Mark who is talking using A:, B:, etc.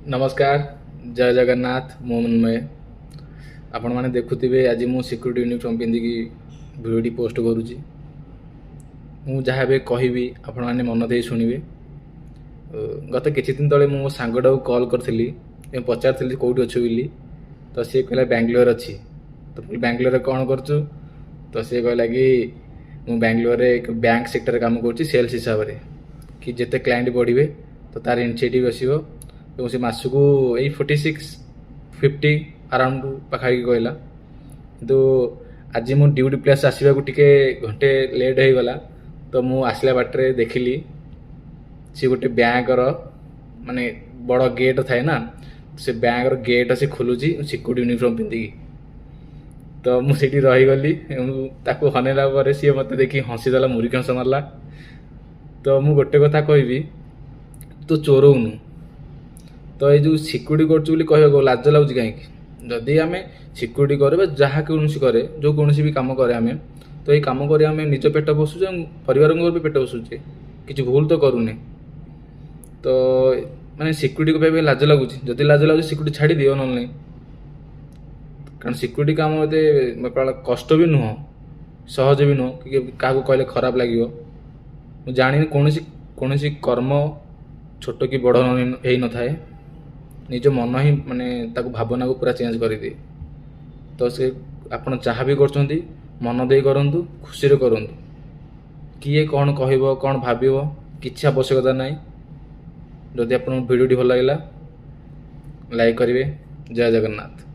A: नमस्कार। जय जगन्नाथ मोहनमय। आपण मैंने देखुवे आज मु सिक्यूरीटी यूनिफॉर्म पिंधिकी भिडियो पोस्ट करुँची। मु जहाँ भी कहबी आपण मैंने मन दे शुणवे। गत किछि दिन तले मो सांगटा कॉल करी पचारि कौटी अच्छु बोली। तो सी कहला बैंगलोर अच्छी। तो बैंगलोर कौन करचु? तो सी कहला कि मु बैंगलोर एक बैंक सेक्टर काम कर सेल्स हिसाब से कि जिते क्लाइंट बढ़े तो तार इनिशिएटिव आसो। तो से मासक यही 46-50 अराउंड पाखापाखि कहला। तो आज मु ड्यूटी प्लेस आसवा टे घंटे लेट हो गला। तो मु आसला बाटे देखिली सी गोटे बैंकर माने बड़ गेट थाए ना, से बैंकर गेट से खोलुची सिक्यूरिटी यूनिफॉर्म पिंधिकी। तो मुझे रहीगली ताको हनेला पर सी मत देखी हसीदेला मुरीक हस मारला। तो मु गोटे कथा कहबी, तो चोरौनु। तो ये जो सिक्यूरिटी कर लाज लगुच कहीं जदि आम सिक्यूरिटी करे जहाँ कौन करे जो कौन भी कम करे आम, तो ये कम कर निज पेट पोषुचे परिवार भी पेट पोषुचे, किसी भूल तो करूने। तो माने सिक्यूरिटी को लाज लगुच। जदि लाज लगुच सिक्यूरिटी छाड़ी दियो ना, कारण सिक्यूरिटी काम ये कष्ट भी नुह, सहज भी नुह कि क्या कहले खराब लगे। मुझे जानी कौन कर्म छोट कि बड़ हो न थाए, निज मन ही माने ताको भावना को पूरा चेंज कर दिए। तो से आपन जहाँ भी कर मन दे करूँ, खुशी करूँ। किए कौन कह कौन भाव किसी आवश्यकता ना। जदि आप वीडियो भल लगा लाइक करेंगे। जय जगन्नाथ।